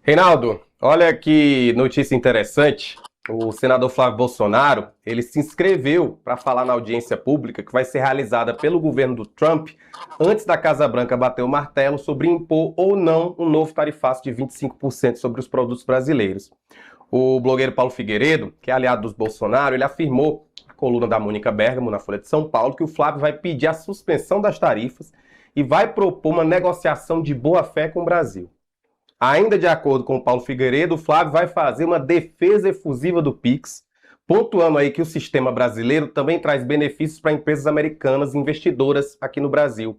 Reinaldo, olha que notícia interessante. O senador Flávio Bolsonaro, ele se inscreveu para falar na audiência pública que vai ser realizada pelo governo do Trump antes da Casa Branca bater o martelo sobre impor ou não um novo tarifaço de 25% sobre os produtos brasileiros. O blogueiro Paulo Figueiredo, que é aliado dos Bolsonaro, ele afirmou na coluna da Mônica Bergamo, na Folha de São Paulo, que o Flávio vai pedir a suspensão das tarifas e vai propor uma negociação de boa-fé com o Brasil. Ainda de acordo com o Paulo Figueiredo, o Flávio vai fazer uma defesa efusiva do Pix, pontuando aí que o sistema brasileiro também traz benefícios para empresas americanas investidoras aqui no Brasil.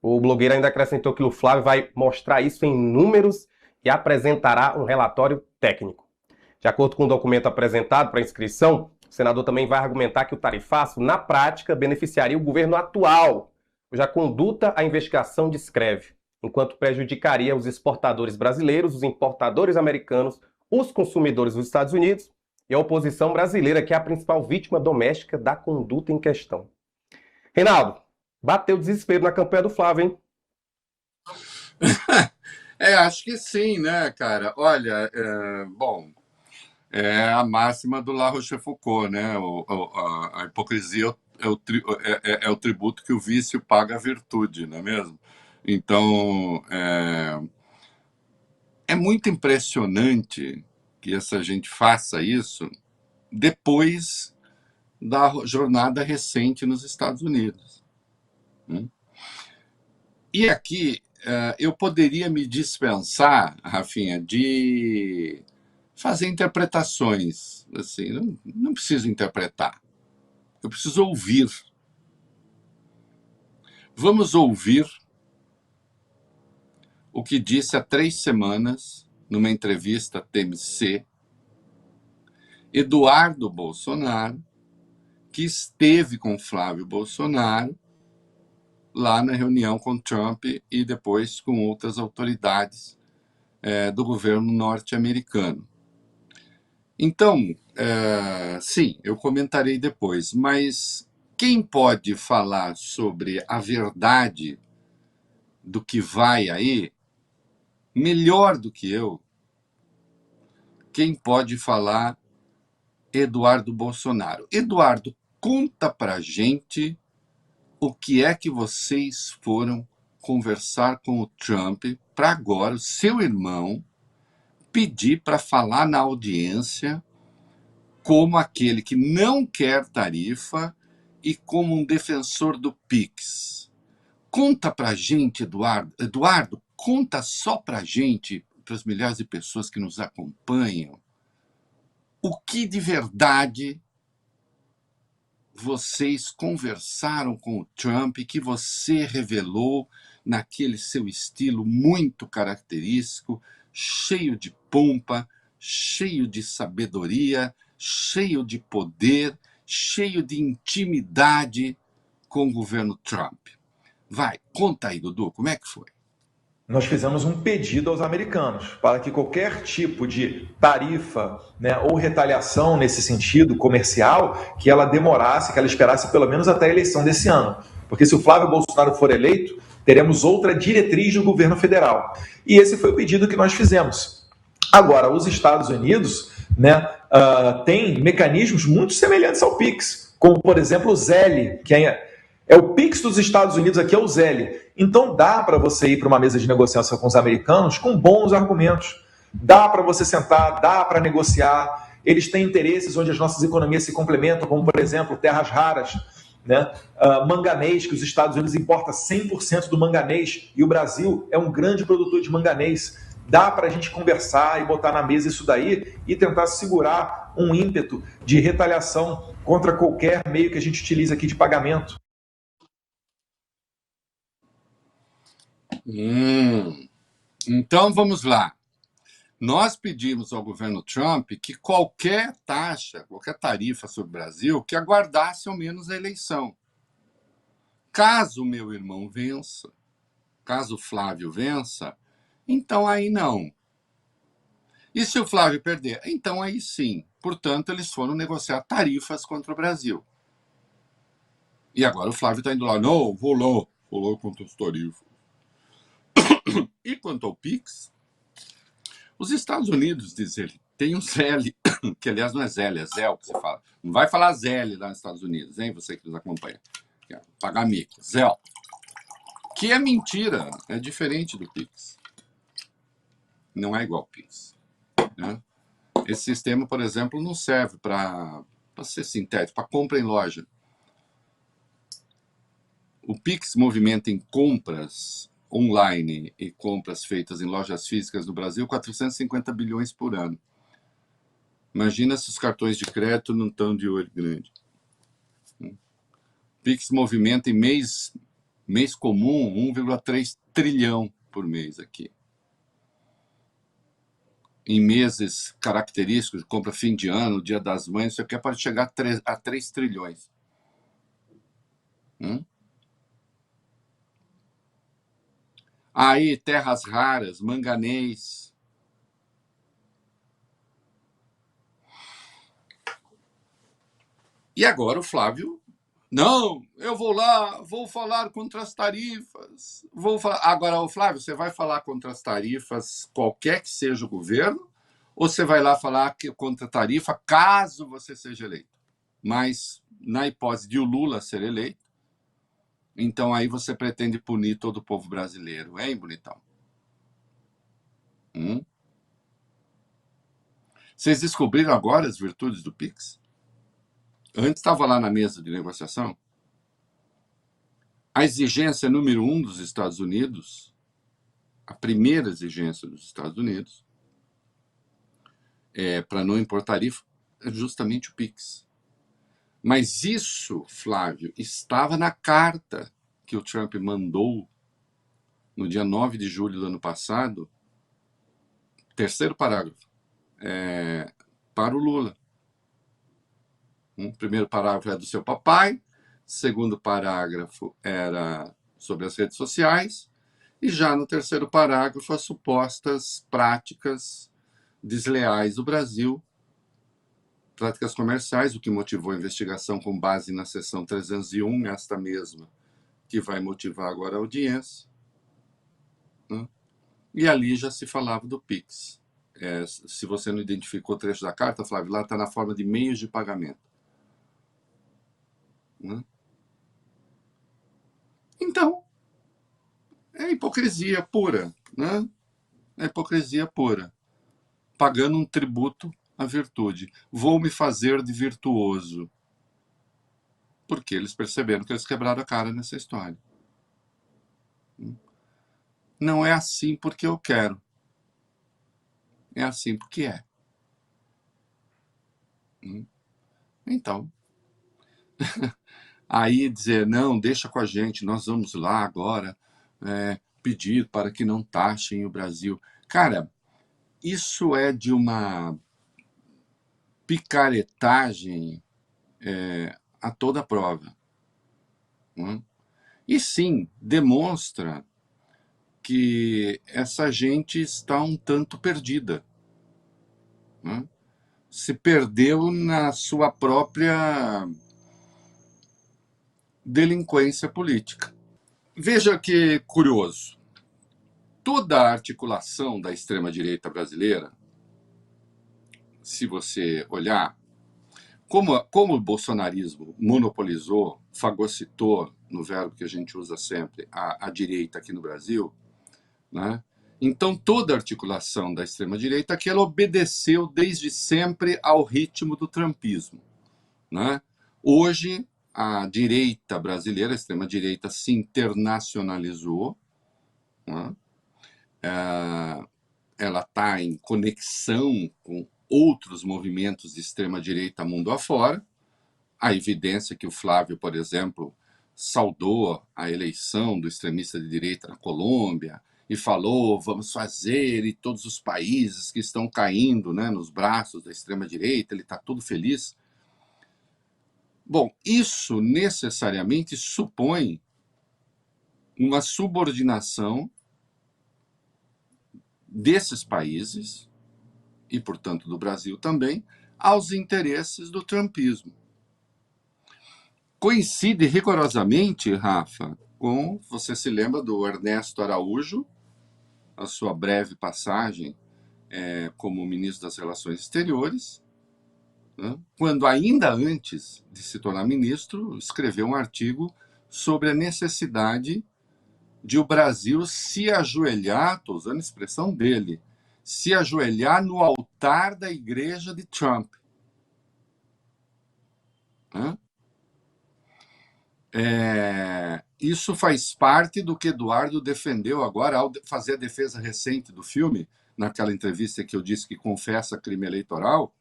O blogueiro ainda acrescentou que o Flávio vai mostrar isso em números e apresentará um relatório técnico. De acordo com o documento apresentado para inscrição, o senador também vai argumentar que o tarifaço, na prática, beneficiaria o governo atual, cuja conduta a investigação descreve, enquanto prejudicaria os exportadores brasileiros, os importadores americanos, os consumidores dos Estados Unidos e a oposição brasileira, que é a principal vítima doméstica da conduta em questão. Reinaldo, bateu desespero na campanha do Flávio, hein? Acho que sim, né, cara? Olha, bom, é a máxima do La Rochefoucauld, né? A hipocrisia é o tributo que o vício paga à virtude, não é mesmo? Então, é muito impressionante que essa gente faça isso depois da jornada recente nos Estados Unidos. E aqui eu poderia me dispensar, Rafinha, de fazer interpretações. Assim, não preciso interpretar. Eu preciso ouvir. Vamos ouvir o que disse há 3 semanas, numa entrevista TMC, Eduardo Bolsonaro, que esteve com Flávio Bolsonaro lá na reunião com Trump e depois com outras autoridades do governo norte-americano. Então, sim, eu comentarei depois, mas quem pode falar sobre a verdade do que vai aí, melhor do que eu, quem pode falar Eduardo Bolsonaro. Eduardo, conta pra gente o que é que vocês foram conversar com o Trump para agora o seu irmão pedir para falar na audiência como aquele que não quer tarifa e como um defensor do Pix. Conta pra gente, Eduardo. Eduardo, conta só pra gente, para as milhares de pessoas que nos acompanham, o que de verdade vocês conversaram com o Trump, que você revelou naquele seu estilo muito característico, cheio de pompa, cheio de sabedoria, cheio de poder, cheio de intimidade com o governo Trump. Vai, conta aí, Dudu, como é que foi? Nós fizemos um pedido aos americanos para que qualquer tipo de tarifa, né, ou retaliação nesse sentido comercial, que ela demorasse, que ela esperasse pelo menos até a eleição desse ano. Porque se o Flávio Bolsonaro for eleito, teremos outra diretriz do governo federal. E esse foi o pedido que nós fizemos. Agora, os Estados Unidos, né, têm mecanismos muito semelhantes ao PIX, como, por exemplo, o ZEL, que é o Pix dos Estados Unidos, aqui é o ZEL. Então dá para você ir para uma mesa de negociação com os americanos com bons argumentos. Dá para você sentar, dá para negociar. Eles têm interesses onde as nossas economias se complementam, como, por exemplo, terras raras, né? Manganês, que os Estados Unidos importa 100% do manganês e o Brasil é um grande produtor de manganês. Dá para a gente conversar e botar na mesa isso daí e tentar segurar um ímpeto de retaliação contra qualquer meio que a gente utiliza aqui de pagamento. Então vamos lá. Nós pedimos ao governo Trump que qualquer taxa, qualquer tarifa sobre o Brasil, que aguardasse ao menos a eleição. Caso o meu irmão vença, caso o Flávio vença, então aí não. E se o Flávio perder? Então aí sim. Portanto, eles foram negociar tarifas contra o Brasil. E agora o Flávio está indo lá, não, vou lá contra as tarifas. E quanto ao Pix, Os Estados Unidos, diz ele, tem um ZL, que aliás não é ZL, é ZEL que se fala. Não vai falar ZL lá nos Estados Unidos, hein? Você que nos acompanha. Pagar mico. ZEL. Que é mentira, é diferente do Pix. Não é igual ao Pix. Né? Esse sistema, por exemplo, não serve para ser sintético, para compra em loja. O Pix movimenta em compras online e compras feitas em lojas físicas no Brasil 450 bilhões por ano. Imagina se os cartões de crédito não estão de olho grande. Pix movimenta em mês comum 1,3 trilhão por mês aqui. Em meses característicos, compra fim de ano, Dia das Mães, isso aqui é para chegar a 3 trilhões. Aí, terras raras, manganês. E agora o Flávio, não, eu vou lá, vou falar contra as tarifas. Agora, o Flávio, você vai falar contra as tarifas, qualquer que seja o governo, ou você vai lá falar contra a tarifa caso você seja eleito? Mas, na hipótese de o Lula ser eleito, então aí você pretende punir todo o povo brasileiro, hein, bonitão? Vocês descobriram agora as virtudes do Pix? Antes estava lá na mesa de negociação. A exigência número 1 dos Estados Unidos, a primeira exigência dos Estados Unidos, para não impor tarifa, é justamente o Pix. Mas isso, Flávio, estava na carta que o Trump mandou no dia 9 de julho do ano passado, terceiro parágrafo, para o Lula. O primeiro parágrafo é do seu papai, segundo parágrafo era sobre as redes sociais, e já no terceiro parágrafo as supostas práticas desleais do Brasil, práticas comerciais, o que motivou a investigação com base na seção 301, esta mesma que vai motivar agora a audiência. E ali já se falava do Pix. Se você não identificou o trecho da carta, Flávio, lá está na forma de meios de pagamento. Então, é hipocrisia pura, né? É hipocrisia pura. Pagando um tributo à virtude. Vou me fazer de virtuoso. Porque eles perceberam que eles quebraram a cara nessa história. Não é assim porque eu quero. É assim porque é. Então, aí dizer, não, deixa com a gente, nós vamos lá agora pedir para que não taxem o Brasil. Cara, isso é de uma picaretagem a toda prova. E sim, demonstra que essa gente está um tanto perdida. Se perdeu na sua própria delinquência política. Veja que curioso. Toda a articulação da extrema-direita brasileira, se você olhar, como o bolsonarismo monopolizou, fagocitou, no verbo que a gente usa sempre, a direita aqui no Brasil, né? Então toda a articulação da extrema-direita que ela obedeceu desde sempre ao ritmo do trumpismo, né? Hoje, a direita brasileira, a extrema-direita, se internacionalizou, né? Ela está em conexão com outros movimentos de extrema-direita mundo afora. A evidência que o Flávio, por exemplo, saudou a eleição do extremista de direita na Colômbia e falou, vamos fazer, e todos os países que estão caindo, né, nos braços da extrema-direita, ele está todo feliz. Bom, isso necessariamente supõe uma subordinação desses países, e portanto do Brasil também, aos interesses do trumpismo. Coincide rigorosamente, Rafa, com, você se lembra do Ernesto Araújo, a sua breve passagem como ministro das Relações Exteriores, né, quando ainda antes de se tornar ministro, escreveu um artigo sobre a necessidade de o Brasil se ajoelhar, estou usando a expressão dele, se ajoelhar no altar da igreja de Trump. Né? Isso faz parte do que Eduardo defendeu agora ao fazer a defesa recente do filme, naquela entrevista que eu disse que confessa crime eleitoral,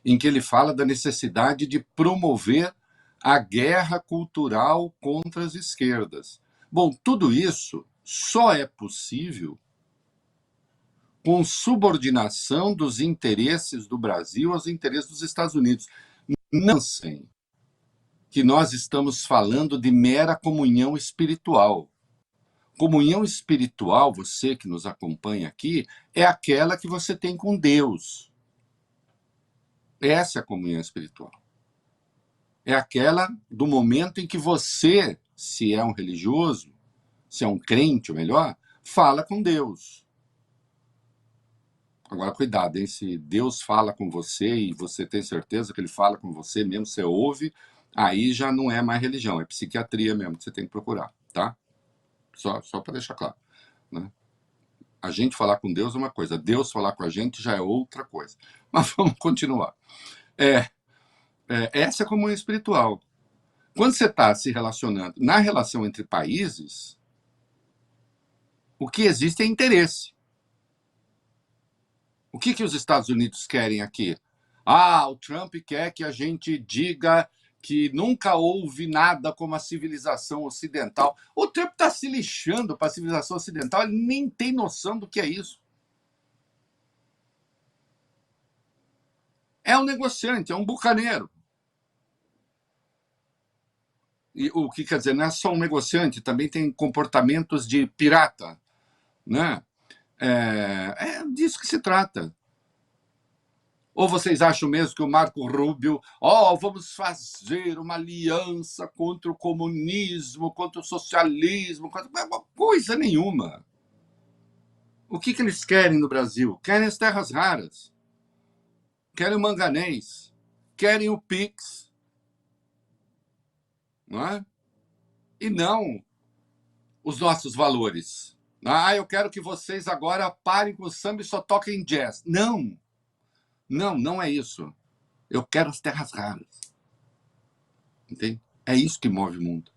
em que ele fala da necessidade de promover a guerra cultural contra as esquerdas. Bom, tudo isso só é possível com subordinação dos interesses do Brasil aos interesses dos Estados Unidos. Não sei que nós estamos falando de mera comunhão espiritual. Comunhão espiritual, você que nos acompanha aqui, é aquela que você tem com Deus. Essa é a comunhão espiritual. É aquela do momento em que você, se é um religioso, se é um crente, ou melhor, fala com Deus. Agora, cuidado, hein? Se Deus fala com você e você tem certeza que ele fala com você, mesmo você ouve, aí já não é mais religião, é psiquiatria mesmo que você tem que procurar, tá? Só para deixar claro. Né? A gente falar com Deus é uma coisa, Deus falar com a gente já é outra coisa. Mas vamos continuar. Essa é a comunhão espiritual. Quando você está se relacionando na relação entre países, o que existe é interesse. O que os Estados Unidos querem aqui? O Trump quer que a gente diga que nunca houve nada como a civilização ocidental. O Trump está se lixando para a civilização ocidental, ele nem tem noção do que é isso. É um negociante, é um bucaneiro. E o que quer dizer, não é só um negociante, também tem comportamentos de pirata. Né? É disso que se trata. Ou vocês acham mesmo que o Marco Rubio, vamos fazer uma aliança contra o comunismo, contra o socialismo, coisa nenhuma. O que eles querem no Brasil? Querem as terras raras, querem o manganês, querem o Pix, não é? E não os nossos valores. Eu quero que vocês agora parem com o samba e só toquem jazz. Não é isso. Eu quero as terras raras. Entende? É isso que move o mundo.